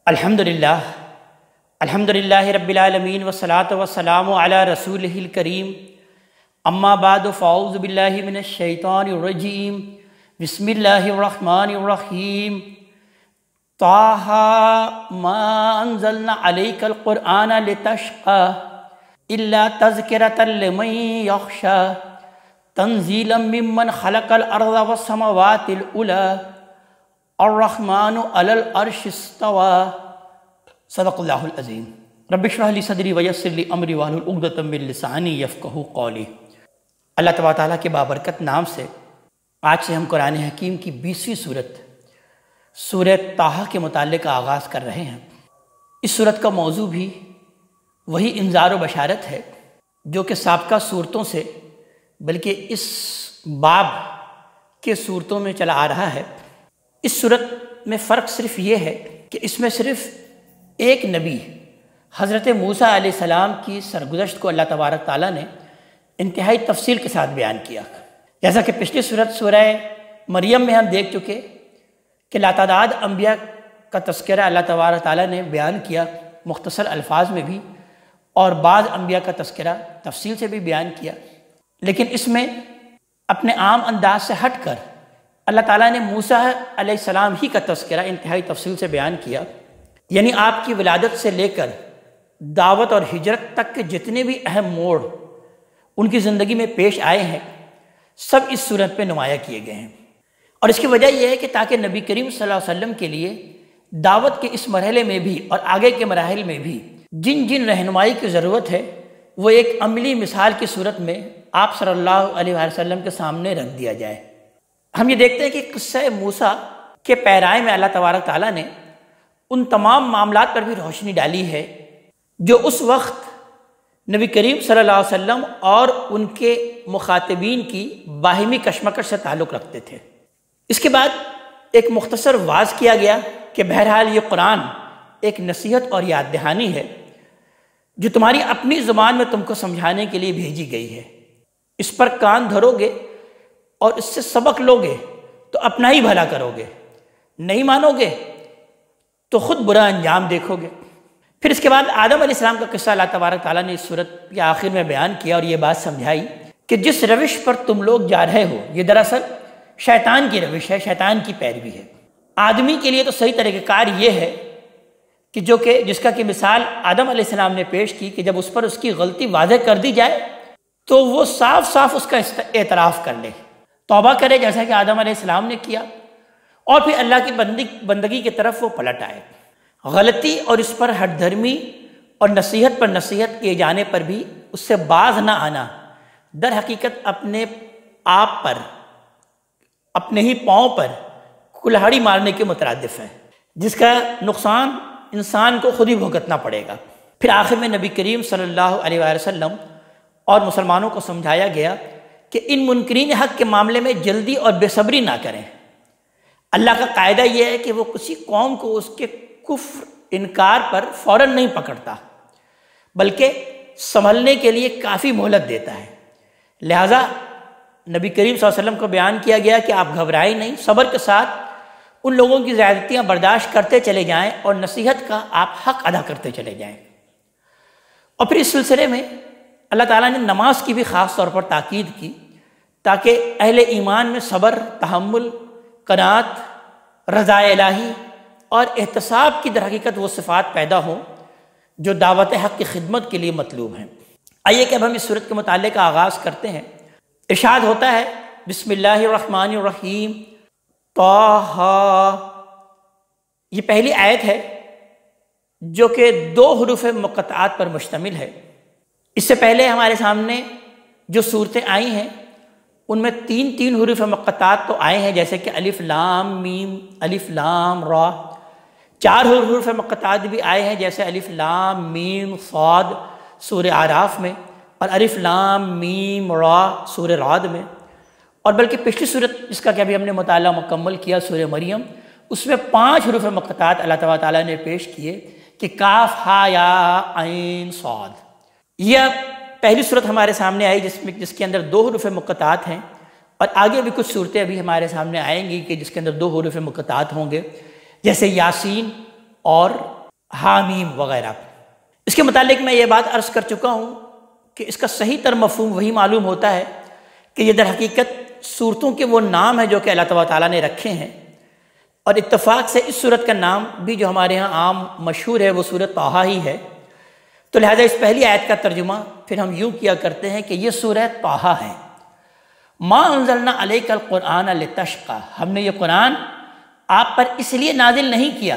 الحمدللہ رب العالمین والصلاة والسلام علی رسولہ الکریم اما بعد فاعوذ باللہ من الشیطان الرجیم بسم اللہ الرحمن الرحیم طٰہٰ ما انزلنا علیک القرآن لتشقی الا تذکرۃ لمن یخشی تنزیلا ممن خلق الارض والسماوات العلی الرحمن علی العرش استوی صدق اللہ العظیم رب اشرح لی صدری ویسر لی امری واحلل عقدۃ من لسانی یفقہوا قولی۔ اللہ تبارک تعالیٰ کے بابرکت نام سے آج سے ہم قرآن حکیم کی 20ویں سورت سورہ طٰہٰ کے متعلق آغاز کر رہے ہیں۔ اس سورت کا موضوع بھی وہی انذار و بشارت ہے جو کہ سابقہ صورتوں سے بلکہ اس باب کے صورتوں میں چلا آ رہا ہے۔ اس صورت میں فرق صرف یہ ہے کہ اس میں صرف ایک نبی حضرت موسیٰ علیہ السلام کی سرگزشت کو اللہ تبارک تعالیٰ نے انتہائی تفصیل کے ساتھ بیان کیا، جیسا کہ پچھلی صورت سورہ مریم میں ہم دیکھ چکے کہ لاتعداد انبیاء کا تذکرہ اللہ تبارک تعالیٰ نے بیان کیا مختصر الفاظ میں بھی، اور بعض انبیاء کا تذکرہ تفصیل سے بھی بیان کیا، لیکن اس میں اپنے عام انداز سے ہٹ کر اللہ تعالیٰ نے موسیٰ علیہ السلام ہی کا تذکرہ انتہائی تفصیل سے بیان کیا، یعنی آپ کی ولادت سے لے کر دعوت اور ہجرت تک کے جتنے بھی اہم موڑ ان کی زندگی میں پیش آئے ہیں سب اس صورت پہ نمایاں کیے گئے ہیں۔ اور اس کی وجہ یہ ہے کہ تاکہ نبی کریم صلی اللہ علیہ وسلم کے لیے دعوت کے اس مرحلے میں بھی اور آگے کے مراحل میں بھی جن جن رہنمائی کی ضرورت ہے وہ ایک عملی مثال کی صورت میں آپ صلی اللہ علیہ وسلم کے سامنے رکھ دیا جائے۔ ہم یہ دیکھتے ہیں کہ قصہ موسیٰ کے پیرائے میں اللہ تبارک تعالیٰ نے ان تمام معاملات پر بھی روشنی ڈالی ہے جو اس وقت نبی کریم صلی اللہ علیہ وسلم اور ان کے مخاطبین کی باہمی کشمکش سے تعلق رکھتے تھے۔ اس کے بعد ایک مختصر واعظ کیا گیا کہ بہرحال یہ قرآن ایک نصیحت اور یاد دہانی ہے جو تمہاری اپنی زبان میں تم کو سمجھانے کے لیے بھیجی گئی ہے، اس پر کان دھرو گے اور اس سے سبق لوگے تو اپنا ہی بھلا کرو گے، نہیں مانو گے تو خود برا انجام دیکھو گے۔ پھر اس کے بعد آدم علیہ السلام کا قصہ اللہ تبارک تعالیٰ نے اس صورت کے آخر میں بیان کیا اور یہ بات سمجھائی کہ جس روش پر تم لوگ جا رہے ہو یہ دراصل شیطان کی روش ہے، شیطان کی پیروی ہے۔ آدمی کے لیے تو صحیح طریقہ کار یہ ہے کہ جس کا کہ مثال آدم علیہ السلام نے پیش کی کہ جب اس پر اس کی غلطی واضح کر دی جائے تو وہ صاف صاف اس کا اعتراف کر لے، توبہ کرے جیسا کہ آدم علیہ السلام نے کیا، اور پھر اللہ کی بندگی کی طرف وہ پلٹ آئے۔ غلطی اور اس پر ہٹ دھرمی اور نصیحت پر نصیحت کیے جانے پر بھی اس سے باز نہ آنا در حقیقت اپنے آپ پر اپنے ہی پاؤں پر کلہاڑی مارنے کے مترادف ہے، جس کا نقصان انسان کو خود ہی بھگتنا پڑے گا۔ پھر آخر میں نبی کریم صلی اللہ علیہ وسلم اور مسلمانوں کو سمجھایا گیا کہ ان منکرین حق کے معاملے میں جلدی اور بے صبری نہ کریں۔ اللہ کا قاعدہ یہ ہے کہ وہ کسی قوم کو اس کے کفر انکار پر فوراً نہیں پکڑتا بلکہ سنبھلنے کے لیے کافی مہلت دیتا ہے۔ لہٰذا نبی کریم صلی اللہ علیہ وسلم کو بیان کیا گیا کہ آپ گھبرائیں نہیں، صبر کے ساتھ ان لوگوں کی زیادتیاں برداشت کرتے چلے جائیں اور نصیحت کا آپ حق ادا کرتے چلے جائیں۔ اور پھر اس سلسلے میں اللہ تعالیٰ نے نماز کی بھی خاص طور پر تاکید کی تاکہ اہل ایمان میں صبر، تحمل، قناعت، رضا الہی اور احتساب کی در حقیقت وہ صفات پیدا ہوں جو دعوت حق کی خدمت کے لیے مطلوب ہیں۔ آئیے کہ اب ہم اس صورت کے متعلق آغاز کرتے ہیں۔ ارشاد ہوتا ہے بسم اللہ الرحمن الرحیم طٰہٰ۔ یہ پہلی آیت ہے جو کہ 2 حروف مقطعات پر مشتمل ہے۔ اس سے پہلے ہمارے سامنے جو صورتیں آئی ہیں ان میں 3 حروف مقطعات تو آئے ہیں، جیسے کہ الف لام میم، الف لام را۔ 4 حروف مقطعات بھی آئے ہیں جیسے الف لام میم صاد سورہ اعراف میں، اور الف لام میم را سورہ رعد میں، اور بلکہ پچھلی صورت جس کا کہ ابھی ہم نے مطالعہ مکمل کیا سورہ مریم، اس میں 5 حروف مقطعات اللہ تعالیٰ نے پیش کیے کہ کاف ہا یا عین صاد۔ یہ پہلی صورت ہمارے سامنے آئی جس کے اندر 2 حروف مقطعات ہیں، اور آگے بھی کچھ صورتیں ابھی ہمارے سامنے آئیں گی کہ جس کے اندر 2 حروف مقطعات ہوں گے، جیسے یاسین اور حامیم وغیرہ۔ اس کے متعلق میں یہ بات عرض کر چکا ہوں کہ اس کا صحیح تر مفہوم وہی معلوم ہوتا ہے کہ یہ در حقیقت صورتوں کے وہ نام ہیں جو کہ اللہ تعالیٰ نے رکھے ہیں، اور اتفاق سے اس صورت کا نام بھی جو ہمارے ہاں عام مشہور ہے وہ سورۃ طٰہٰ ہی ہے۔ تو لہذا اس پہلی آیت کا ترجمہ پھر ہم یوں کیا کرتے ہیں کہ یہ سورۃ طٰہٰ ہے۔ ما انزلنا علیک القرآن لتشقی، ہم نے یہ قرآن آپ پر اس لیے نازل نہیں کیا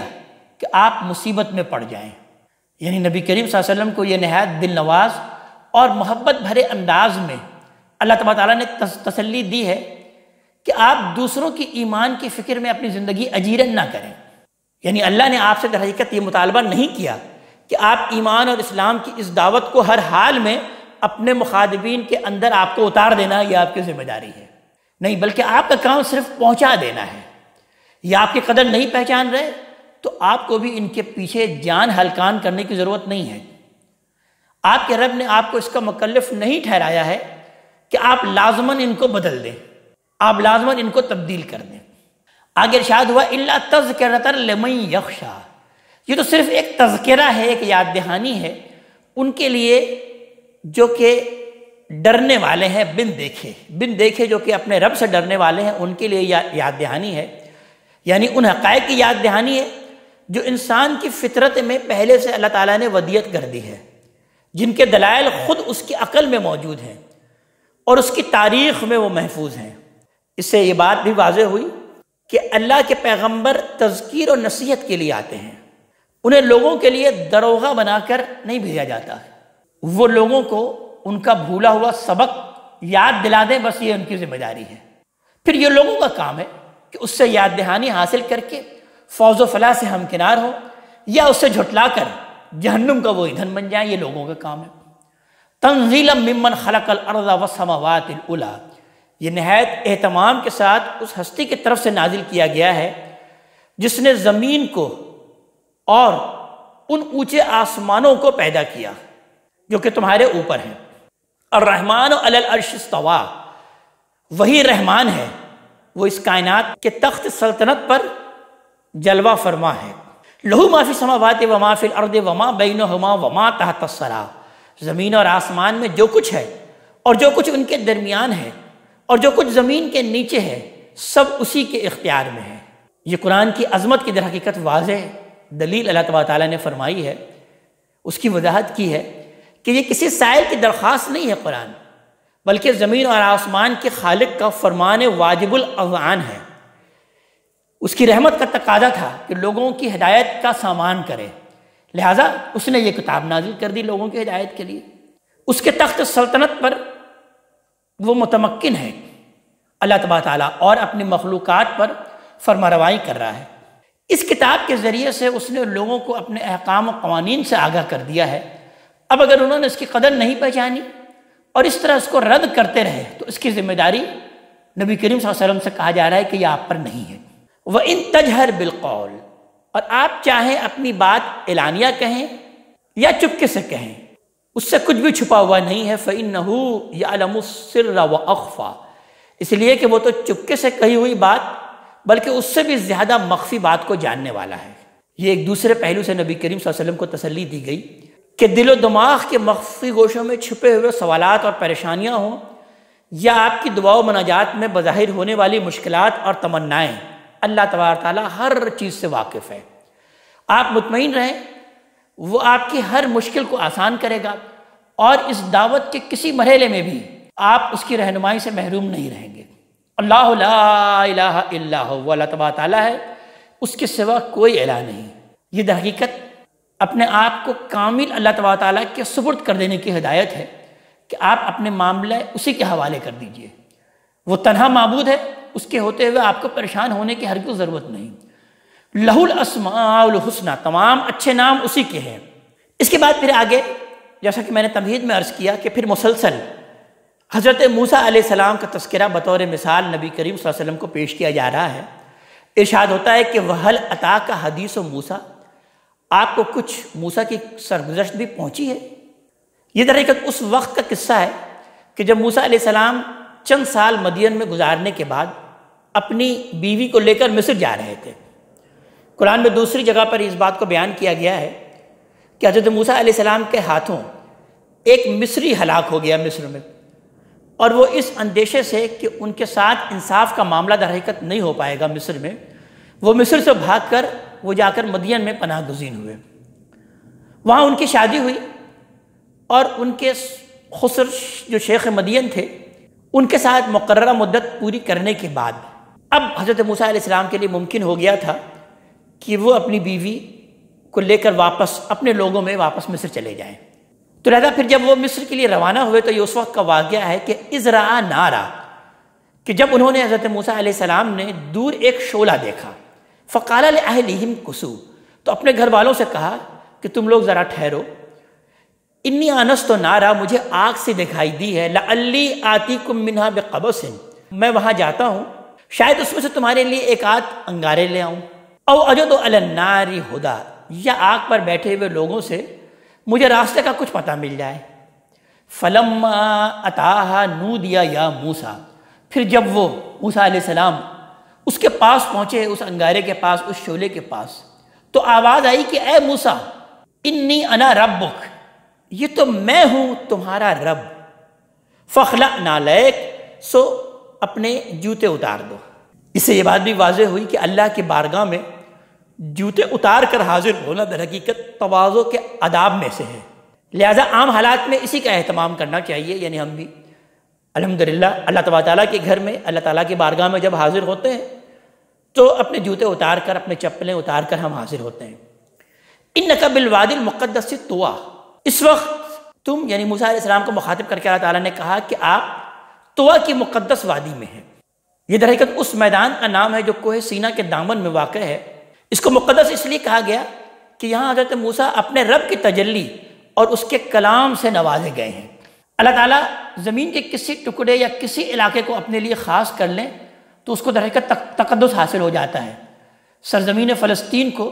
کہ آپ مصیبت میں پڑ جائیں، یعنی نبی کریم صلی اللہ علیہ وسلم کو یہ نہایت دل نواز اور محبت بھرے انداز میں اللہ تعالیٰ نے تسلی دی ہے کہ آپ دوسروں کی ایمان کی فکر میں اپنی زندگی اجیرن نہ کریں، یعنی اللہ نے آپ سے در حقیقت یہ مطالبہ نہیں کیا کہ آپ ایمان اور اسلام کی اس دعوت کو ہر حال میں اپنے مخاطبین کے اندر آپ کو اتار دینا یہ آپ کی ذمہ داری ہے، نہیں، بلکہ آپ کا کام صرف پہنچا دینا ہے۔ یا آپ کی قدر نہیں پہچان رہے تو آپ کو بھی ان کے پیچھے جان ہلکان کرنے کی ضرورت نہیں ہے۔ آپ کے رب نے آپ کو اس کا مکلف نہیں ٹھہرایا ہے کہ آپ لازماً ان کو بدل دیں، آپ لازماً ان کو تبدیل کر دیں۔ آگے ارشاد ہوا الا تذکرۃ لمن یخشی، یہ تو صرف ایک تذکرہ ہے، ایک یاد دہانی ہے ان کے لیے جو کہ ڈرنے والے ہیں بن دیکھے جو کہ اپنے رب سے ڈرنے والے ہیں، ان کے لیے یاد دہانی ہے، یعنی ان حقائق کی یاد دہانی ہے جو انسان کی فطرت میں پہلے سے اللہ تعالیٰ نے ودیت کر دی ہے، جن کے دلائل خود اس کی عقل میں موجود ہیں اور اس کی تاریخ میں وہ محفوظ ہیں۔ اس سے یہ بات بھی واضح ہوئی کہ اللہ کے پیغمبر تذکیر و نصیحت کے لیے آتے ہیں، انہیں لوگوں کے لیے دروغہ بنا کر نہیں بھیجا جاتا، وہ لوگوں کو ان کا بھولا ہوا سبق یاد دلا دیں، بس یہ ان کی ذمہ داری ہے۔ پھر یہ لوگوں کا کام ہے کہ اس سے یاد دہانی حاصل کر کے فوز و فلاح سے ہمکنار ہو یا اس سے جھٹلا کر جہنم کا وہ ایندھن بن جائیں، یہ لوگوں کا کام ہے۔ تنزیلا ممن خلق الارض والسماوات العلی، یہ نہایت اہتمام کے ساتھ اس ہستی کی طرف سے نازل کیا گیا ہے جس نے زمین کو اور ان اونچے آسمانوں کو پیدا کیا جو کہ تمہارے اوپر ہیں۔ الرحمن علی العرش استویٰ، وہی رحمان ہے، وہ اس کائنات کے تخت سلطنت پر جلوہ فرما ہے۔ لہو ما فی السماوات وما فی الارض وما بینہما وما تحت الثری، زمین اور آسمان میں جو کچھ ہے اور جو کچھ ان کے درمیان ہے اور جو کچھ زمین کے نیچے ہے، سب اسی کے اختیار میں ہے۔ یہ قرآن کی عظمت کی در حقیقت واضح دلیل اللہ تعالیٰ نے فرمائی ہے، اس کی وضاحت کی ہے کہ یہ کسی سائل کی درخواست نہیں ہے قرآن، بلکہ زمین اور آسمان کے خالق کا فرمان واجب الاذعان ہے۔ اس کی رحمت کا تقاضا تھا کہ لوگوں کی ہدایت کا سامان کرے، لہٰذا اس نے یہ کتاب نازل کر دی لوگوں کی ہدایت کے لیے۔ اس کے تخت سلطنت پر وہ متمکن ہے اللہ تبارک تعالیٰ، اور اپنی مخلوقات پر فرمانروائی کر رہا ہے۔ اس کتاب کے ذریعے سے اس نے لوگوں کو اپنے احکام و قوانین سے آگاہ کر دیا ہے۔ اب اگر انہوں نے اس کی قدر نہیں پہچانی اور اس طرح اس کو رد کرتے رہے تو اس کی ذمہ داری نبی کریم صلی اللہ علیہ وسلم سے کہا جا رہا ہے کہ یہ آپ پر نہیں ہے۔ وَإِن تَجْهَرْ بِالْقَوْلِ، اور آپ چاہیں اپنی بات اعلانیہ کہیں یا چپکے سے کہیں، اس سے کچھ بھی چھپا ہوا نہیں ہے۔ فَإِنَّهُ يَعْلَمُ السِّرَّ وَأَخْفَى، اس لیے کہ وہ تو چپکے سے کہی ہوئی بات بلکہ اس سے بھی زیادہ مخفی بات کو جاننے والا ہے۔ یہ ایک دوسرے پہلو سے نبی کریم صلی اللہ علیہ وسلم کو تسلی دی گئی کہ دل و دماغ کے مخفی گوشوں میں چھپے ہوئے سوالات اور پریشانیاں ہوں یا آپ کی دعا و مناجات میں بظاہر ہونے والی مشکلات اور تمنائیں، اللہ تبارک تعالیٰ ہر چیز سے واقف ہے۔ آپ مطمئن رہیں، وہ آپ کی ہر مشکل کو آسان کرے گا، اور اس دعوت کے کسی مرحلے میں بھی آپ اس کی رہنمائی سے محروم نہیں رہیں گے۔ اللہ لا الہ الا ہو، وہ اللہ تبارک تعالیٰ ہے، اس کے سوا کوئی الہ نہیں۔ یہ در حقیقت اپنے آپ کو کامل اللہ تبارک تعالیٰ کے سپرد کر دینے کی ہدایت ہے کہ آپ اپنے معاملے اسی کے حوالے کر دیجئے۔ وہ تنہا معبود ہے، اس کے ہوتے ہوئے آپ کو پریشان ہونے کی ہرگز ضرورت نہیں۔ لہ الاسماء الحسنی، تمام اچھے نام اسی کے ہیں۔ اس کے بعد پھر آگے جیسا کہ میں نے تمہید میں عرض کیا کہ پھر مسلسل حضرت موسیٰ علیہ السلام کا تذکرہ بطور مثال نبی کریم صلی اللہ علیہ وسلم کو پیش کیا جا رہا ہے۔ ارشاد ہوتا ہے کہ وَهَلْ أَتَاكَ حَدِيثُ موسیٰ، آپ کو کچھ موسیٰ کی سرگزشت بھی پہنچی ہے۔ یہ در حقیقت اس وقت کا قصہ ہے کہ جب موسیٰ علیہ السلام چند سال مدین میں گزارنے کے بعد اپنی بیوی کو لے کر مصر جا رہے تھے۔ قرآن میں دوسری جگہ پر اس بات کو بیان کیا گیا ہے کہ حضرت موسیٰ علیہ السلام کے ہاتھوں ایک مصری ہلاک ہو گیا مصر میں، اور وہ اس اندیشے سے کہ ان کے ساتھ انصاف کا معاملہ در حقیقت نہیں ہو پائے گا مصر میں، وہ مصر سے بھاگ کر وہ جا کر مدین میں پناہ گزین ہوئے۔ وہاں ان کی شادی ہوئی، اور ان کے خسر جو شیخ مدین تھے ان کے ساتھ مقررہ مدت پوری کرنے کے بعد اب حضرت موسیٰ علیہ السلام کے لیے ممکن ہو گیا تھا کہ وہ اپنی بیوی کو لے کر واپس اپنے لوگوں میں واپس مصر چلے جائیں۔ تو لہذا پھر جب وہ مصر کے لیے روانہ ہوئے تو یہ اس وقت کا واقعہ ہے کہ اذ رأى نارا، کہ جب انہوں نے حضرت موسیٰ علیہ السلام نے دور ایک شعلہ دیکھا، فقال لأہلہم کثوا، تو اپنے گھر والوں سے کہا کہ تم لوگ ذرا ٹھہرو، انی آنست نارا، مجھے آگ سے دکھائی دی ہے، لعلی آتیکم منہا بقبس، میں وہاں جاتا ہوں شاید اس میں سے تمہارے لیے ایک آدھ انگارے لے آؤں، او اجد علی النار ہدی، یا آگ پر بیٹھے ہوئے لوگوں سے مجھے راستے کا کچھ پتہ مل جائے۔ فلما اتاہا نودی یا موسیٰ، پھر جب وہ موسیٰ علیہ السلام اس کے پاس پہنچے، اس انگارے کے پاس، اس شعلے کے پاس، تو آواز آئی کہ اے موسیٰ انی انا ربک، یہ تو میں ہوں تمہارا رب، فاخلع نعلیک، سو اپنے جوتے اتار دو۔ اس سے یہ بات بھی واضح ہوئی کہ اللہ کی بارگاہ میں جوتے اتار کر حاضر ہونا در حقیقت تواضع کے آداب میں سے ہے، لہٰذا عام حالات میں اسی کا اہتمام کرنا چاہیے۔ یعنی ہم بھی الحمدللہ اللہ تبارک تعالیٰ کے گھر میں، اللہ تعالیٰ کی بارگاہ میں جب حاضر ہوتے ہیں تو اپنے جوتے اتار کر، اپنے چپلیں اتار کر ہم حاضر ہوتے ہیں۔ انک بالوادی المقدس طویٰ، اس وقت تم، یعنی موسیٰ علیہ السلام کو مخاطب کر کے اللہ تعالیٰ نے کہا کہ آپ طویٰ کی مقدس وادی میں ہیں۔ یہ در حقیقت اس میدان کا نام ہے جو کوہ سینا کے دامن میں واقع ہے۔ اس کو مقدس اس لیے کہا گیا کہ یہاں حضرت موسیٰ اپنے رب کی تجلی اور اس کے کلام سے نوازے گئے ہیں۔ اللہ تعالیٰ زمین کے کسی ٹکڑے یا کسی علاقے کو اپنے لیے خاص کر لیں تو اس کو در حقیقت تقدس حاصل ہو جاتا ہے۔ سرزمین فلسطین کو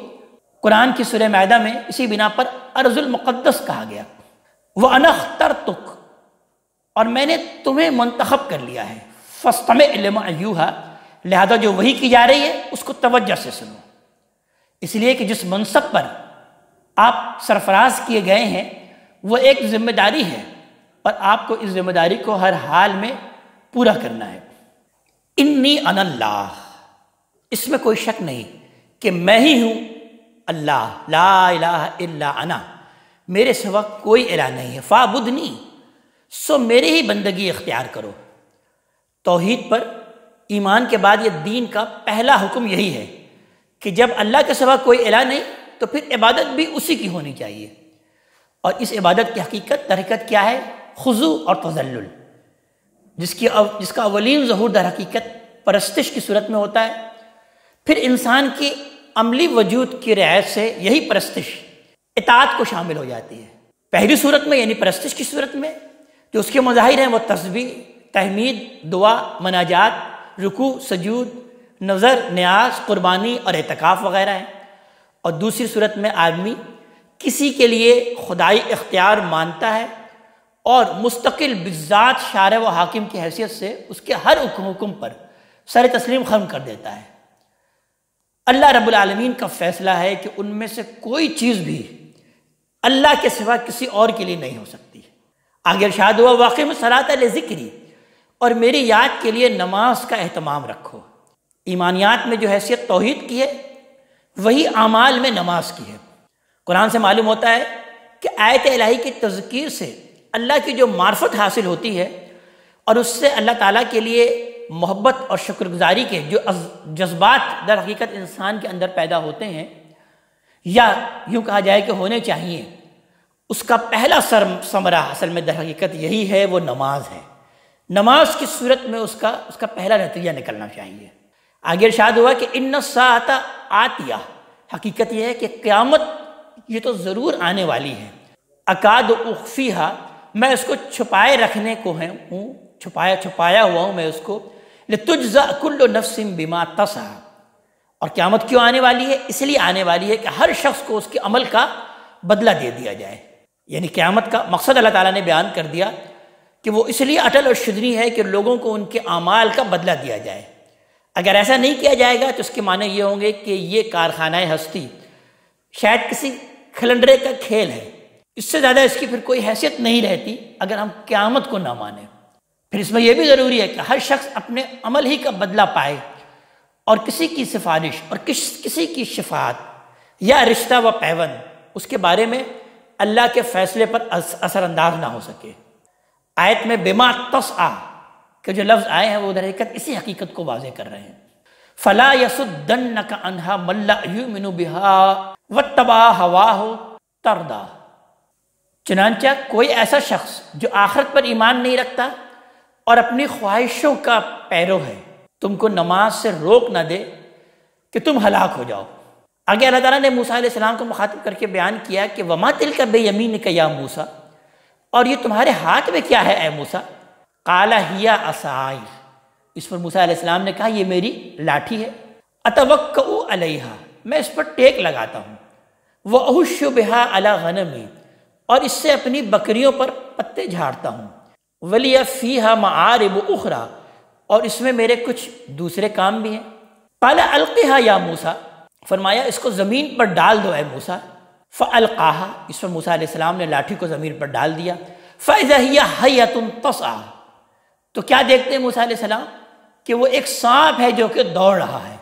قرآن کی سورہ مائدہ میں اسی بنا پر ارض المقدس کہا گیا۔ وَأَنَا اخْتَرْتُكَ، اور میں نے تمہیں منتخب کر لیا ہے، فَاسْتَمِعْ لِمَا يُوحَىٰ، لہذا جو وحی کی جا رہی ہے اس کو توجہ سے سنو، اس لیے کہ جس منصب پر آپ سرفراز کیے گئے ہیں وہ ایک ذمہ داری ہے، اور آپ کو اس ذمہ داری کو ہر حال میں پورا کرنا ہے۔ انی انا اللہ، اس میں کوئی شک نہیں کہ میں ہی ہوں اللہ، لا الہ الا انا، میرے سوا کوئی الہ نہیں ہے، فاعبدنی، سو میری ہی بندگی اختیار کرو۔ توحید پر ایمان کے بعد یہ دین کا پہلا حکم یہی ہے کہ جب اللہ کے سوا کوئی الہ نہیں تو پھر عبادت بھی اسی کی ہونی چاہیے، اور اس عبادت کی حقیقت در حقیقت کیا ہے؟ خضوع اور تذلل، جس کا اولین ظہور در حقیقت پرستش کی صورت میں ہوتا ہے، پھر انسان کی عملی وجود کی رعایت سے یہی پرستش اطاعت کو شامل ہو جاتی ہے۔ پہلی صورت میں یعنی پرستش کی صورت میں جو اس کے مظاہر ہیں وہ تسبیح، تحمید، دعا، مناجات، رکوع، سجود، نظر، نیاز، قربانی اور اعتکاف وغیرہ ہیں، اور دوسری صورت میں آدمی کسی کے لیے خدائی اختیار مانتا ہے اور مستقل بذات شارع و حاکم کی حیثیت سے اس کے ہر حکم پر سر تسلیم ختم کر دیتا ہے۔ اللہ رب العالمین کا فیصلہ ہے کہ ان میں سے کوئی چیز بھی اللہ کے سوا کسی اور کے لیے نہیں ہو سکتی۔ آگے ارشاد ہوا وَأَقِمِ الصَّلَاةَ لِذِكْرِي، اور میری یاد کے لیے نماز کا اہتمام رکھو۔ ایمانیات میں جو حیثیت توحید کی ہے وہی اعمال میں نماز کی ہے۔ قرآن سے معلوم ہوتا ہے کہ آیت الہی کی تذکیر سے اللہ کی جو معرفت حاصل ہوتی ہے اور اس سے اللہ تعالیٰ کے لیے محبت اور شکر گزاری کے جو جذبات در حقیقت انسان کے اندر پیدا ہوتے ہیں، یا یوں کہا جائے کہ ہونے چاہیے، اس کا پہلا ثمرہ اصل میں در حقیقت یہی ہے، وہ نماز ہے۔ نماز کی صورت میں اس کا پہلا نتیجہ نکلنا چاہیے۔ آگے ارشاد ہوا کہ ان الساعۃ آتیہ، حقیقت یہ ہے کہ قیامت یہ تو ضرور آنے والی ہے۔ اکاد اخفیہا، میں اس کو چھپائے رکھنے کو ہوں، چھپایا ہوا ہوں میں اس کو، لتجزا کل نفس بما تسعی، اور قیامت کیوں آنے والی ہے؟ اس لیے آنے والی ہے کہ ہر شخص کو اس کے عمل کا بدلہ دے دیا جائے۔ یعنی قیامت کا مقصد اللہ تعالیٰ نے بیان کر دیا کہ وہ اس لیے اٹل اور شدنی ہے کہ لوگوں کو ان کے اعمال کا بدلہ دیا جائے۔ اگر ایسا نہیں کیا جائے گا تو اس کے معنی یہ ہوں گے کہ یہ کارخانہ ہستی شاید کسی کھلنڈرے کا کھیل ہے، اس سے زیادہ اس کی پھر کوئی حیثیت نہیں رہتی اگر ہم قیامت کو نہ مانیں۔ پھر اس میں یہ بھی ضروری ہے کہ ہر شخص اپنے عمل ہی کا بدلہ پائے، اور کسی کی سفارش اور کسی کی شفاعت یا رشتہ و پیوند اس کے بارے میں اللہ کے فیصلے پر اثر انداز نہ ہو سکے۔ آیت میں بما تسعی کہ جو لفظ آئے ہیں وہ در حقیقت اسی حقیقت کو واضح کر رہے ہیں۔ فلا یصدنک عنہا من لا یؤمن بہا واتبع ہواہ تردا، چنانچہ کوئی ایسا شخص جو آخرت پر ایمان نہیں رکھتا اور اپنی خواہشوں کا پیرو ہے تم کو نماز سے روک نہ دے کہ تم ہلاک ہو جاؤ۔ آگے اللہ تعالیٰ نے موسیٰ علیہ السلام کو مخاطب کر کے بیان کیا کہ وما تلک بیمینک یا موسیٰ، اور یہ تمہارے ہاتھ میں کیا ہے اے موسیٰ؟ قال ہی عصائی، اس پر موسیٰ علیہ السلام نے کہا یہ میری لاٹھی ہے، اتوکؤ علیہا، میں اس پر ٹیک لگاتا ہوں، واہش بہا علی غنمی، اور اس سے اپنی بکریوں پر پتے جھاڑتا ہوں، ولی فیہا معارب اخری، اور اس میں میرے کچھ دوسرے کام بھی ہیں۔ قال القھا یا موسیٰ، فرمایا اس کو زمین پر ڈال دو اے موسیٰ، فالقاہا، اس پر موسیٰ علیہ السلام نے لاٹھی کو زمین پر ڈال دیا، فاذا ہی حیۃ تسعی، تو کیا دیکھتے ہیں موسیٰ علیہ السلام کہ وہ ایک سانپ ہے جو کہ دوڑ رہا ہے۔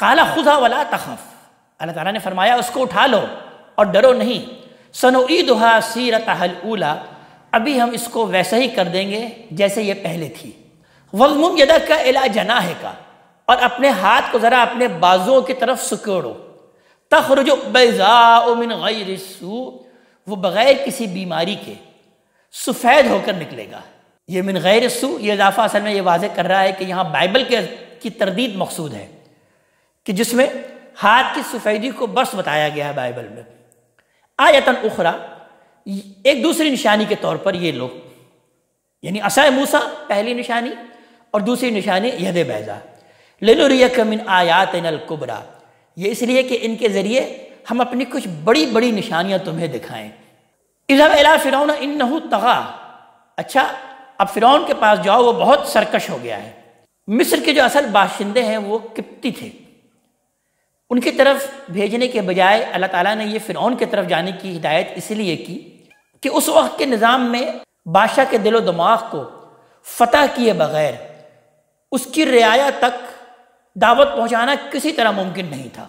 قال خذھا ولا تخف، اللہ تعالیٰ نے فرمایا اس کو اٹھا لو اور ڈرو نہیں، سنعیدھا سیرتھا الاولی، ابھی ہم اس کو ویسا ہی کر دیں گے جیسے یہ پہلے تھی۔ وَاضْمُمْ يَدَكَ إِلَىٰ جَنَاحِكَ، اور اپنے ہاتھ کو ذرا اپنے بازوؤں کی طرف سکیڑو، تَخْرُجُ بَيْضَاءُ مِنْ غَيْرِ سُوءٍ، وہ بغیر کسی بیماری کے سفید ہو کر نکلے گا۔ یہ من غیر سوء، یہ اضافہ اصل میں یہ واضح کر رہا ہے کہ یہاں بائبل کی تردید مقصود ہے کہ جس میں ہاتھ کی سفیدی کو بس بتایا گیا ہے بائبل میں۔ آیتاً اخری، ایک دوسری نشانی کے طور پر یہ لو، یعنی عصا موسیٰ پہلی نشانی اور دوسری نشانی ید بیضاء، لنریک من آیاتنا الکبریٰ، یہ اس لیے کہ ان کے ذریعے ہم اپنی کچھ بڑی بڑی نشانیاں تمہیں دکھائیں۔ اذهب الی فرعون انہ طغی، اچھا اب فرعون کے پاس جاؤ، وہ بہت سرکش ہو گیا ہے۔ مصر کے جو اصل باشندے ہیں وہ قبطی تھے، ان کی طرف بھیجنے کے بجائے اللہ تعالیٰ نے یہ فرعون کی طرف جانے کی ہدایت اس لیے کی کہ اس وقت کے نظام میں بادشاہ کے دل و دماغ کو فتح کیے بغیر اس کی رعایا تک دعوت پہنچانا کسی طرح ممکن نہیں تھا۔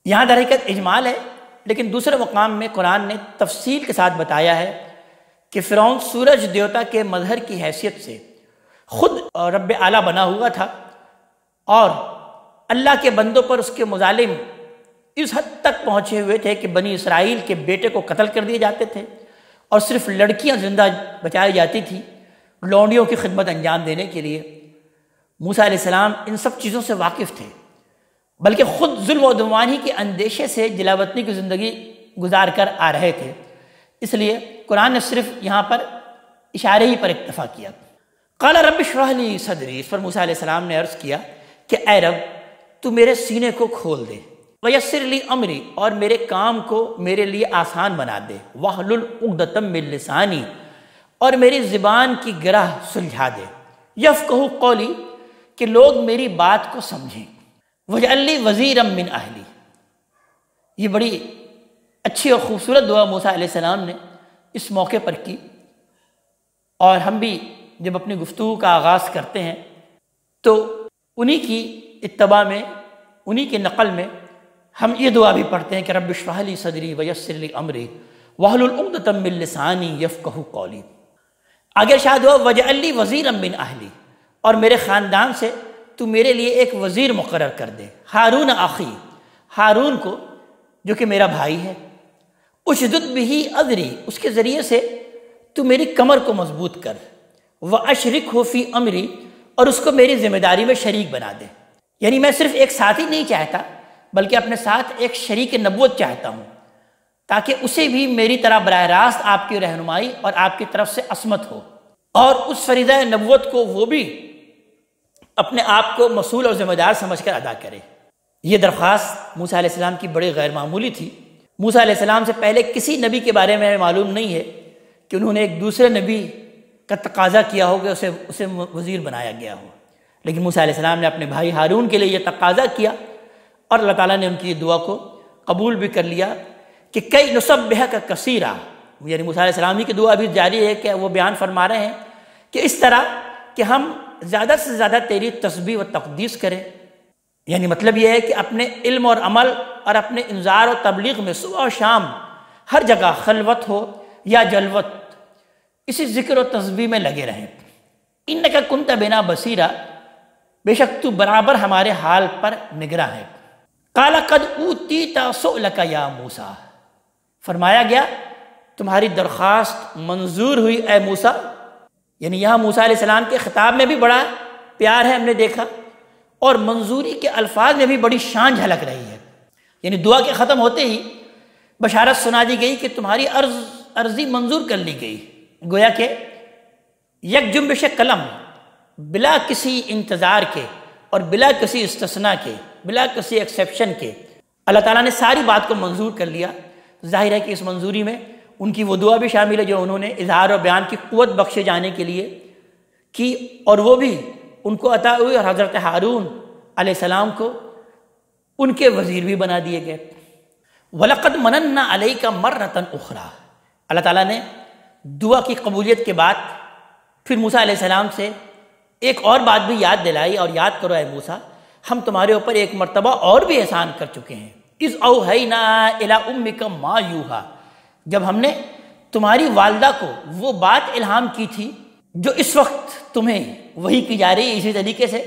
یہاں در حقیقت اجمال ہے، لیکن دوسرے مقام میں قرآن نے تفصیل کے ساتھ بتایا ہے کہ فرعون سورج دیوتا کے مظہر کی حیثیت سے خود رب اعلیٰ بنا ہوا تھا، اور اللہ کے بندوں پر اس کے مظالم اس حد تک پہنچے ہوئے تھے کہ بنی اسرائیل کے بیٹے کو قتل کر دیے جاتے تھے اور صرف لڑکیاں زندہ بچائی جاتی تھی لونڈیوں کی خدمت انجام دینے کے لیے۔ موسیٰ علیہ السلام ان سب چیزوں سے واقف تھے، بلکہ خود ظلم و عدوانی کے اندیشے سے جلا وطنی کی زندگی گزار کر آ رہے تھے، اس لیے قرآن نے صرف یہاں پر اشارے ہی پر اکتفا کیا۔ قال رب اشرح لی صدری، اس پر موسیٰ علیہ السلام نے عرض کیا کہ اے رب تو میرے سینے کو کھول دے، ویسر لی امری، اور میرے کام کو میرے لیے آسان بنا دے، واحلل عقدۃ من لسانی، اور میری زبان کی گرہ سلجھا دے، یفقہوا قولی، کہ لوگ میری بات کو سمجھیں، واجعل لی وزیرا من اہلی۔ یہ بڑی اچھی اور خوبصورت دعا موسیٰ علیہ السلام نے اس موقع پر کی، اور ہم بھی جب اپنی گفتگو کا آغاز کرتے ہیں تو انہی کی اتباع میں، انہی کی نقل میں ہم یہ دعا بھی پڑھتے ہیں کہ رب اشرح لی صدری ویسر لی امری واحلل عقدۃ من لسانی یفقہوا قولی۔ آگے ارشاد ہوا واجعل لی وزیرا من اہلی، اور میرے خاندان سے تو میرے لیے ایک وزیر مقرر کر دے، ہارون اخی، ہارون کو جو کہ میرا بھائی ہے، اشدد بہ اذری، اس کے ذریعے سے تو میری کمر کو مضبوط کر، واشرکہ فی امری، اور اس کو میری ذمہ داری میں شریک بنا دے۔ یعنی میں صرف ایک ساتھی نہیں چاہتا بلکہ اپنے ساتھ ایک شریک نبوت چاہتا ہوں، تاکہ اسے بھی میری طرح براہ راست آپ کی رہنمائی اور آپ کی طرف سے عصمت ہو، اور اس فریضہ نبوت کو وہ بھی اپنے آپ کو مسئول اور ذمہ دار سمجھ کر ادا کرے۔ یہ درخواست موسیٰ علیہ السلام کی بڑی غیر معمولی تھی۔ موسیٰ علیہ السلام سے پہلے کسی نبی کے بارے میں معلوم نہیں ہے کہ انہوں نے ایک دوسرے نبی کا تقاضا کیا ہو کہ اسے وزیر بنایا گیا ہو، لیکن موسیٰ علیہ السلام نے اپنے بھائی ہارون کے لیے یہ تقاضا کیا اور اللہ تعالیٰ نے ان کی دعا کو قبول بھی کر لیا کہ کئی نسبحک کثیرا، یعنی موسیٰ علیہ السلام کی دعا بھی جاری ہے کہ وہ بیان فرما رہے ہیں کہ اس طرح کہ ہم زیادہ سے زیادہ تیری تسبیح و تقدیس کریں. یعنی مطلب یہ ہے کہ اپنے علم اور عمل اور اپنے انذار و تبلیغ میں صبح و شام ہر جگہ خلوت ہو یا جلوت اسی ذکر و تسبیح میں لگے رہیں. انک کنت بنا بصیرا، بے شک تو برابر ہمارے حال پر نگراں ہے. قال قد اوتیت سؤلک یا موسیٰ، فرمایا گیا تمہاری درخواست منظور ہوئی اے موسیٰ. یعنی یہاں موسیٰ علیہ السلام کے خطاب میں بھی بڑا پیار ہے، ہم نے دیکھا، اور منظوری کے الفاظ میں بھی بڑی شان جھلک رہی ہے. یعنی دعا کے ختم ہوتے ہی بشارت سنا دی گئی کہ تمہاری عرضی منظور کر لی گئی. گویا کہ یک جنبش قلم، بلا کسی انتظار کے اور بلا کسی استثناء کے، بلا کسی ایکسیپشن کے اللہ تعالیٰ نے ساری بات کو منظور کر لیا. ظاہر ہے کہ اس منظوری میں ان کی وہ دعا بھی شامل ہے جو انہوں نے اظہار و بیان کی قوت بخشے جانے کے لیے کی، اور وہ بھی ان کو عطا ہوئی، اور حضرت ہارون علیہ السلام کو ان کے وزیر بھی بنا دیے گئے. وَلَقَدْ مَنَنَّا عَلَيْكَ مَرَّةً أُخْرَىٰ، اللہ تعالیٰ نے دعا کی قبولیت کے بعد پھر موسیٰ علیہ السلام سے ایک اور بات بھی یاد دلائی، اور یاد کرو اے موسیٰ ہم تمہارے اوپر ایک مرتبہ اور بھی احسان کر چکے ہیں. اِذْ أَوْحَيْنَا إِلَىٰ أُمِّكَ مَا يُوحَىٰ، جب ہم نے تمہاری والدہ کو وہ بات الہام کی تھی جو اس وقت تمہیں وحی کی جا رہی ہے. اسی طریقے سے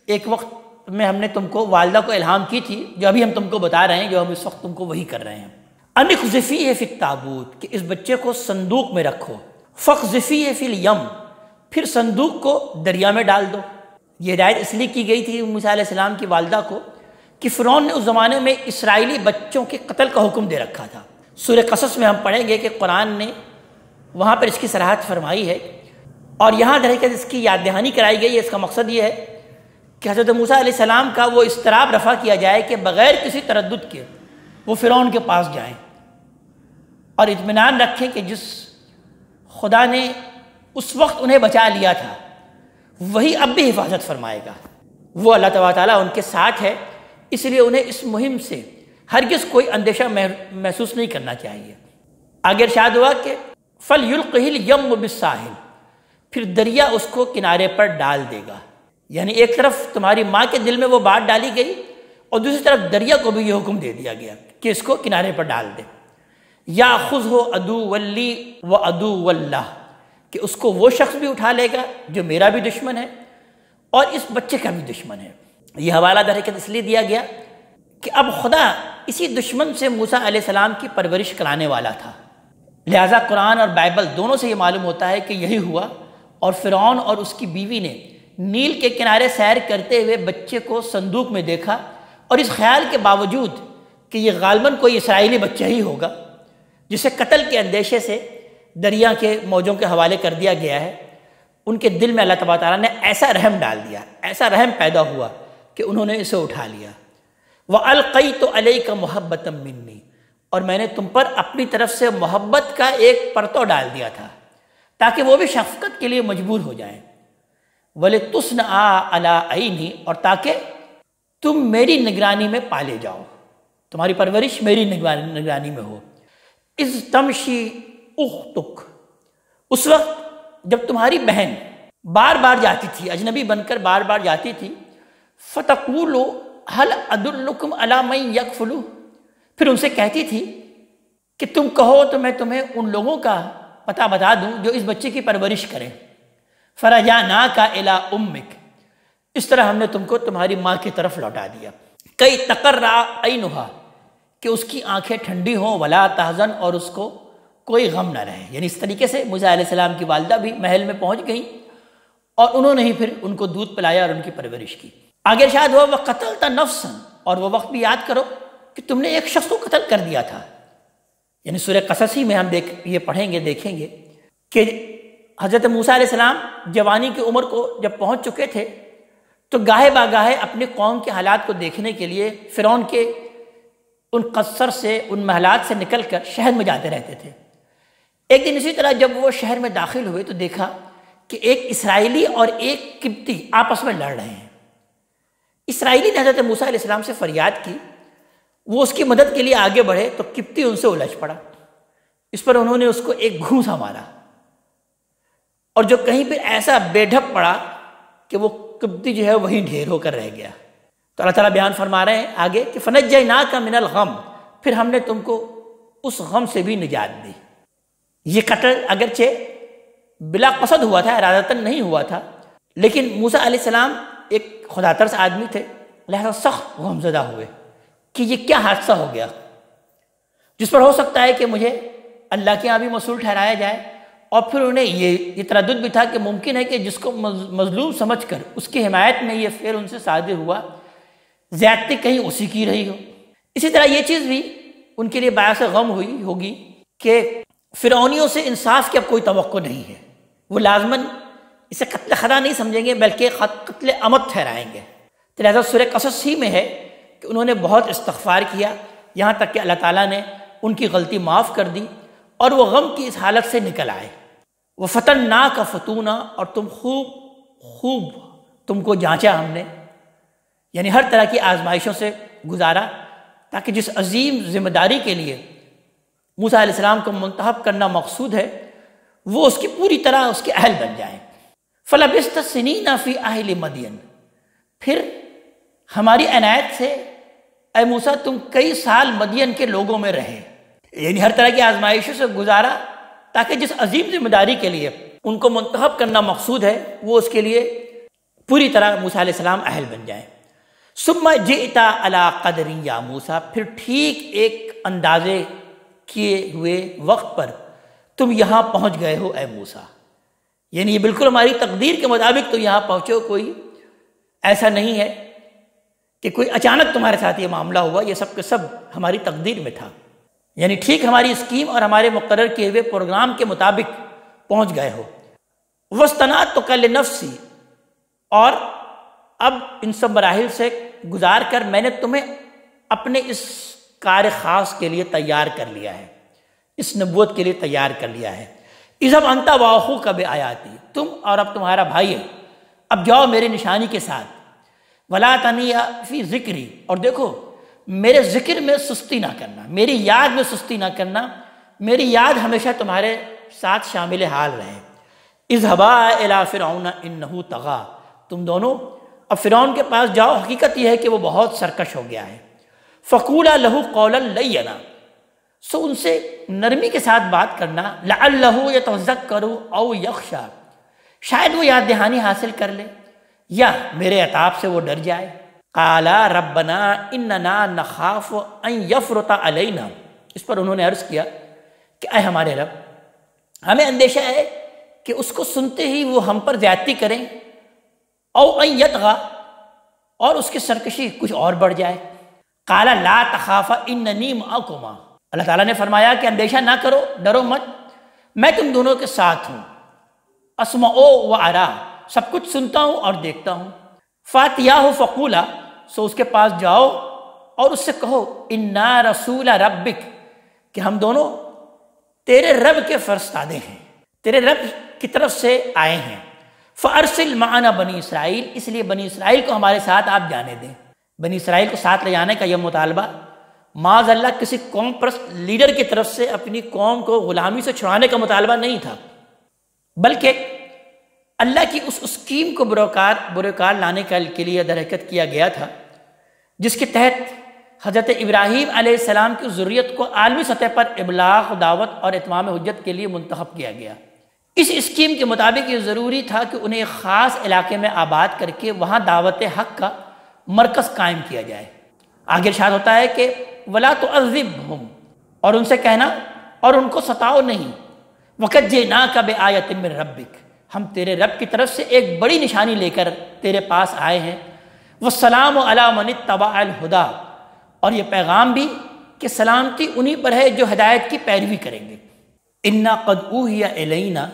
ایک وقت میں ہم نے تم کو والدہ کو الہام کی تھی جو ابھی ہم تم کو بتا رہے ہیں، جو ہم اس وقت تم کو وحی کر رہے ہیں. ان اقذفیہ فی التابوت، کہ اس بچے کو صندوق میں رکھو. فاقذفیہ فی الیم، پھر صندوق کو دریا میں ڈال دو. یہ ہدایت اس لیے کی گئی تھی موسیٰ علیہ السلام کی والدہ کو کہ فرعون نے اس زمانے میں اسرائیلی بچوں کے قتل کا حکم دے رکھا تھا. سورہ قصص میں ہم پڑھیں گے کہ قرآن نے وہاں پر اس کی صراحت فرمائی ہے، اور یہاں در حقیقت اس کی یاد دہانی کرائی گئی ہے. اس کا مقصد یہ ہے کہ حضرت موسیٰ علیہ السلام کا وہ اضطراب رفع کیا جائے کہ بغیر کسی تردد کے وہ فرعون کے پاس جائیں اور اطمینان رکھیں کہ جس خدا نے اس وقت انہیں بچا لیا تھا وہی اب بھی حفاظت فرمائے گا. وہ اللہ تعالیٰ ان کے ساتھ ہے، اس لیے انہیں اس مہم سے ہرگز کوئی اندیشہ محسوس نہیں کرنا چاہیے. آگے ارشاد ہوا کہ فَلْيُلْقِهِ الْيَمُّ بِالسَّاحِلِ، پھر دریا اس کو کنارے پر ڈال دے گا. یعنی ایک طرف تمہاری ماں کے دل میں وہ بات ڈالی گئی اور دوسری طرف دریا کو بھی یہ حکم دے دیا گیا کہ اس کو کنارے پر ڈال دے. یَأْخُذْهُ عَدُوٌّ لِّی وَعَدُوٌّ لَّهُ، کہ اس کو وہ شخص بھی اٹھا لے گا جو میرا بھی دشمن ہے اور اس بچے کا بھی دشمن ہے. یہ حوالہ در حقیقت اس لیے دیا گیا کہ اب خدا اسی دشمن سے موسیٰ علیہ السلام کی پرورش کرانے والا تھا. لہٰذا قرآن اور بائبل دونوں سے یہ معلوم ہوتا ہے کہ یہی ہوا، اور فرعون اور اس کی بیوی نے نیل کے کنارے سیر کرتے ہوئے بچے کو صندوق میں دیکھا، اور اس خیال کے باوجود کہ یہ غالباً کوئی اسرائیلی بچہ ہی ہوگا جسے قتل کے اندیشے سے دریا کے موجوں کے حوالے کر دیا گیا ہے، ان کے دل میں اللہ تعالیٰ نے ایسا رحم ڈال دیا، ایسا رحم پیدا ہوا کہ انہوں نے اسے اٹھا لیا. وَأَلْقَيْتُ عَلَيْكَ مُحَبَّةً مِّنِّي، اور میں نے تم پر اپنی طرف سے محبت کا ایک پرتو ڈال دیا تھا تاکہ وہ بھی شفقت کے لیے مجبور ہو جائیں. وَلِتُصْنَعَ عَلَىٰ عَيْنِي، اور تاکہ تم میری نگرانی میں پالے جاؤ، تمہاری پرورش میری نگرانی میں ہو. اِذْ تَمْشِي أُخْتُكَ، اس وقت جب تمہاری بہن بار بار جاتی تھی، اجنبی بن کر بار بار جاتی تھی، فَتَقُولُ هَلْ أَدُلُّكُمْ عَلَىٰ مَن يَكْفُلُهُ، پھر ان سے کہتی تھی کہ تم کہو تو میں تمہیں ان لوگوں کا پتہ بتا دوں جو اس بچے کی پرورش کریں. فَرَجَعْنَاكَ إِلَىٰ أُمِّكَ، اس طرح ہم نے تم کو تمہاری ماں کی طرف لوٹا دیا. کئی تقرّ عَيْنُهَا، کہ اس کی آنکھیں ٹھنڈی ہوں، وَلَا تَحْزَنْ، اور اس کو کوئی غم نہ رہے. یعنی اس طریقے سے موسیٰ علیہ السلام کی والدہ بھی محل میں پہنچ گئیں اور انہوں نے ہی پھر ان کو دودھ پلایا اور ان کی پرورش کی. آگے ارشاد ہوا وَقَتَلْتَ نَفْسًا، اور وہ وقت بھی یاد کرو کہ تم نے ایک شخص کو قتل کر دیا تھا. یعنی سورہ قصص ہی میں ہم یہ پڑھیں گے، دیکھیں گے کہ حضرت موسیٰ علیہ السلام جوانی کی عمر کو جب پہنچ چکے تھے تو گاہے باگاہے اپنے قوم کے حالات کو دیکھنے کے لیے فرعون کے ان قصر سے، ان محلات سے نکل کر شہر میں جاتے رہتے تھے. ایک دن اسی طرح جب وہ شہر میں داخل ہوئے تو دیکھا کہ ایک اسرائیلی اور ایک قبطی آپس میں لڑ رہے ہیں۔ اسرائیلی نے حضرت موسیٰ علیہ السلام سے فریاد کی، وہ اس کی مدد کے لیے آگے بڑھے تو قبطی ان سے الجھ پڑا۔ اس پر انہوں نے اس کو ایک گھونسا مارا، اور جو کہیں پہ ایسا بے ڈھپ پڑا کہ وہ قبطی جو ہے وہیں ڈھیر ہو کر رہ گیا۔ تو اللہ تعالیٰ بیان فرما رہے ہیں آگے کہ فَنَجَّيْنَاكَ مِنَ الْغَمِّ، پھر ہم نے تم کو اس غم سے بھی نجات دی۔ یہ قتل اگرچہ بلا قصد ہوا تھا، ارادتاً نہیں ہوا تھا، لیکن موسیٰ علیہ السلام ایک خدا ترس آدمی تھے، لہذا سخت غمزدہ ہوئے کہ یہ کیا حادثہ ہو گیا، جس پر ہو سکتا ہے کہ مجھے اللہ کے یہاں بھی مسئول ٹھہرایا جائے۔ اور پھر انہیں یہ تردد بھی تھا کہ ممکن ہے کہ جس کو مظلوم سمجھ کر اس کی حمایت میں یہ فعل ان سے صادر ہوا، زیادتی کہیں اسی کی رہی ہو۔ اسی طرح یہ چیز بھی ان کے لیے باعث غم ہوئی ہوگی کہ فرعونیوں سے انصاف کی اب کوئی توقع نہیں ہے، وہ لازماً اسے قتل خطا نہیں سمجھیں گے بلکہ قتل عمد ٹھہرائیں گے۔ تو لہٰذا سورہ قصص ہی میں ہے کہ انہوں نے بہت استغفار کیا، یہاں تک کہ اللہ تعالیٰ نے ان کی غلطی معاف کر دی اور وہ غم کی اس حالت سے نکل آئے۔ وَفَتَنَّاكَ فَتُونًا، اور خوب تم کو جانچا ہم نے، یعنی ہر طرح کی آزمائشوں سے گزارا، تاکہ جس عظیم ذمہ داری کے لیے موسیٰ علیہ السلام کو منتخب کرنا مقصود ہے وہ اس کی پوری طرح اس کے اہل بن جائیں۔ فَلَبِثْتَ سِنِينَ فِي أَهْلِ مَدْيَنَ، پھر ہماری عنایت سے اے موسیٰ تم کئی سال مدین کے لوگوں میں رہے، یعنی ہر طرح کی آزمائشوں سے گزارا تاکہ جس عظیم ذمہ داری کے لیے ان کو منتخب کرنا مقصود ہے وہ اس کے لیے پوری طرح موسیٰ علیہ السلام اہل بن جائیں۔ ثم جئت علی قدر یا موسیٰ، پھر ٹھیک ایک اندازے کیے ہوئے وقت پر تم یہاں پہنچ گئے ہو اے موسیٰ، یعنی یہ بالکل ہماری تقدیر کے مطابق تو یہاں پہنچے ہو، کوئی ایسا نہیں ہے کہ کوئی اچانک تمہارے ساتھ یہ معاملہ ہوا، یہ سب کے سب ہماری تقدیر میں تھا، یعنی ٹھیک ہماری اسکیم اور ہمارے مقرر کیے ہوئے پروگرام کے مطابق پہنچ گئے ہو۔ وَاسْتَنَعْتُكَ لِنَفْسِي، اور اب ان سب مراحل سے گزار کر میں نے تمہیں اپنے اس کار خاص کے لیے تیار کر لیا ہے، اس نبوت کے لیے تیار کر لیا ہے۔ اذهب انت واخوک بآیاتی، تم اور اب تمہارا بھائی ہے، اب جاؤ میری نشانی کے ساتھ۔ ولا تنیا فی ذکری، اور دیکھو میرے ذکر میں سستی نہ کرنا، میری یاد میں سستی نہ کرنا، میری یاد ہمیشہ تمہارے ساتھ شامل حال رہے۔ اذهبا الی فرعون انہ طغی، تم دونوں اب فرعون کے پاس جاؤ، حقیقت یہ ہے کہ وہ بہت سرکش ہو گیا ہے۔ فقولا لہ قولا لینا، سو ان سے نرمی کے ساتھ بات کرنا، لعلہ یتذکر او یخشی، شاید وہ یاد دہانی حاصل کر لے یا میرے عتاب سے وہ ڈر جائے۔ قالا ربنا اننا نخاف ان یفرط علینا، اس پر انہوں نے عرض کیا کہ اے ہمارے رب، ہمیں اندیشہ ہے کہ اس کو سنتے ہی وہ ہم پر زیادتی کریں، او ان یطغی، اور اس کی سرکشی کچھ اور بڑھ جائے۔ قال لا تخافا اننی معکما، اللہ تعالیٰ نے فرمایا کہ اندیشہ نہ کرو، ڈرو مت، میں تم دونوں کے ساتھ ہوں۔ اسمع و ارا، سب کچھ سنتا ہوں اور دیکھتا ہوں۔ فاتیاہ فقولا، سو اس کے پاس جاؤ اور اس سے کہو انا رسول ربک، کہ ہم دونوں تیرے رب کے فرستادے ہیں، تیرے رب کی طرف سے آئے ہیں۔ فارسل معنا بنی اسرائیل، اس لیے بنی اسرائیل کو ہمارے ساتھ آپ جانے دیں۔ بنی اسرائیل کو ساتھ لے جانے کا یہ مطالبہ معاذ اللہ کسی قوم پرست لیڈر کی طرف سے اپنی قوم کو غلامی سے چھڑانے کا مطالبہ نہیں تھا، بلکہ اللہ کی اس اسکیم کو بروکار لانے کے لیے درحقیقت کیا گیا تھا، جس کے تحت حضرت ابراہیم علیہ السلام کی ذریت کو عالمی سطح پر ابلاغ، دعوت اور اتمام حجت کے لیے منتخب کیا گیا۔ اس اسکیم کے مطابق یہ ضروری تھا کہ انہیں ایک خاص علاقے میں آباد کر کے وہاں دعوت حق کا مرکز قائم کیا جائے۔ آگے ارشاد ہوتا ہے کہ ولا تعذبہم، اور ان سے کہنا اور ان کو ستاؤ نہیں، وقد جئناک بآیۃ من ربک، ہم تیرے رب کی طرف سے ایک بڑی نشانی لے کر تیرے پاس آئے ہیں۔ والسلام علی من اتبع الہدی، اور یہ پیغام بھی کہ سلامتی انہی پر ہے جو ہدایت کی پیروی کریں گے۔ انا قد اوحی الینا،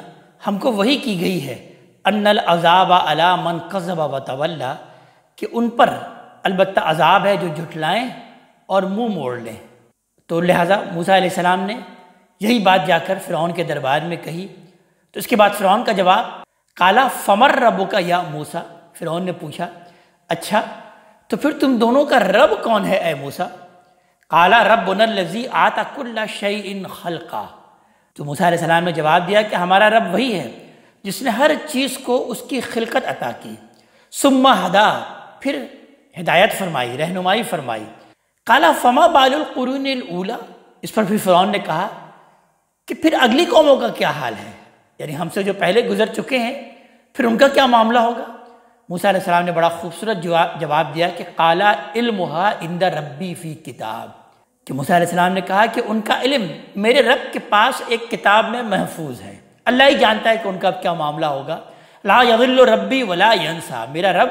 ہم کو وحی کی گئی ہے، ان العذاب علی من کذب وتولی، کہ ان پر البتہ عذاب ہے جو جھٹلائیں اور منہ موڑ لیں۔ تو لہٰذا موسیٰ علیہ السلام نے یہی بات جا کر فرعون کے دربار میں کہی، تو اس کے بعد فرعون کا جواب قالا فمر ربک یا موسیٰ، فرعون نے پوچھا اچھا تو پھر تم دونوں کا رب کون ہے اے موسیٰ؟ قالا ربنا الذی اعطی کل شیء خلقا، تو موسیٰ علیہ السلام نے جواب دیا کہ ہمارا رب وہی ہے جس نے ہر چیز کو اس کی خلقت عطا کی، ثم ہدا، پھر ہدایت فرمائی، رہنمائی فرمائی۔ قالا فما بال القرون الاولی، اس پر پھر فرعون نے کہا کہ پھر اگلی قوموں کا کیا حال ہے، یعنی ہم سے جو پہلے گزر چکے ہیں پھر ان کا کیا معاملہ ہوگا؟ موسیٰ علیہ السلام نے بڑا خوبصورت جواب دیا کہ قالا علمها عند ربی فی کتاب، کہ موسیٰ علیہ السلام نے کہا کہ ان کا علم میرے رب کے پاس ایک کتاب میں محفوظ ہے، اللہ ہی جانتا ہے کہ ان کا اب کیا معاملہ ہوگا۔ لا یضل ربی ولا ینسا، میرا رب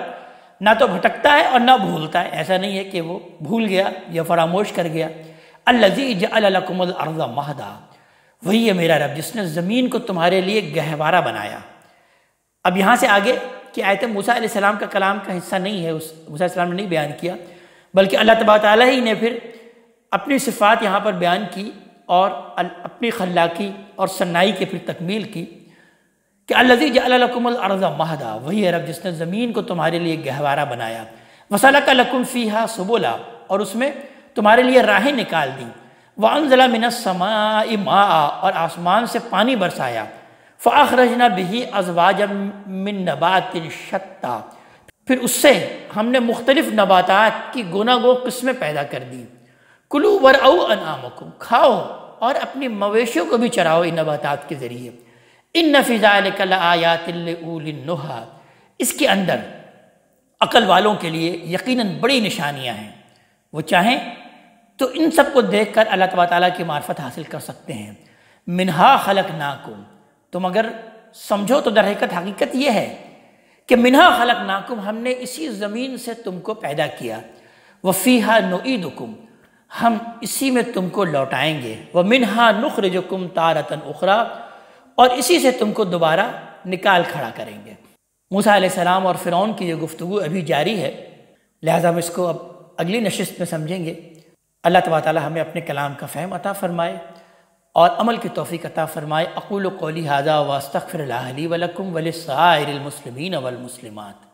نہ تو بھٹکتا ہے اور نہ بھولتا ہے، ایسا نہیں ہے کہ وہ بھول گیا یا فراموش کر گیا۔ الذی جعل لکم الارض مہدا، وہی ہے میرا رب جس نے زمین کو تمہارے لیے گہوارہ بنایا۔ اب یہاں سے آگے کہ آیت موسیٰ علیہ السلام کا کلام کا حصہ نہیں ہے، موسیٰ علیہ السلام نے نہیں بیان کیا، بلکہ اللہ تبارک تعالیٰ ہی نے پھر اپنی صفات یہاں پر بیان کی اور اپنی خلاقی اور ثنائی کی پھر تکمیل کی کہ الذی جعل لکم الارض مہدا، وہی ہے رب جس نے زمین کو تمہارے لیے گہوارہ بنایا، وسلک لکم فیہا سبلا، اور اس میں تمہارے لیے راہیں نکال دیں، وانزل من السماء ماء، اور آسمان سے پانی برسایا، فاخرجنا به ازواجا من نبات شتى، پھر اس سے ہم نے مختلف نباتات کی گوناگوں قسمیں پیدا کر دی، کلوا ورعوا انعامکم، کھاؤ اور اپنی مویشیوں کو بھی چراؤ ان نباتات کے ذریعے، ان فی ذلک لآیات لأولی النہی، اس کے اندر عقل والوں کے لیے یقیناً بڑی نشانیاں ہیں، وہ چاہیں تو ان سب کو دیکھ کر اللہ تبارک تعالیٰ کی معرفت حاصل کر سکتے ہیں۔ منہا خلقناکم، تم اگر سمجھو تو در حقیقت یہ ہے کہ منہا خلقناکم، ہم نے اسی زمین سے تم کو پیدا کیا، وفیہا نعیدکم، ہم اسی میں تم کو لوٹائیں گے، ومنہا نخرجکم تارۃ اخری، اور اسی سے تم کو دوبارہ نکال کھڑا کریں گے۔ موسیٰ علیہ السلام اور فرعون کی یہ گفتگو ابھی جاری ہے، لہٰذا ہم اس کو اب اگلی نشست میں سمجھیں گے۔ اللہ تبارک تعالیٰ ہمیں اپنے کلام کا فہم عطا فرمائے اور عمل کی توفیق عطا فرمائے۔ اقول قولی ھذا واستغفر اللہ لی ولکم ولسائر المسلمین والمسلمات۔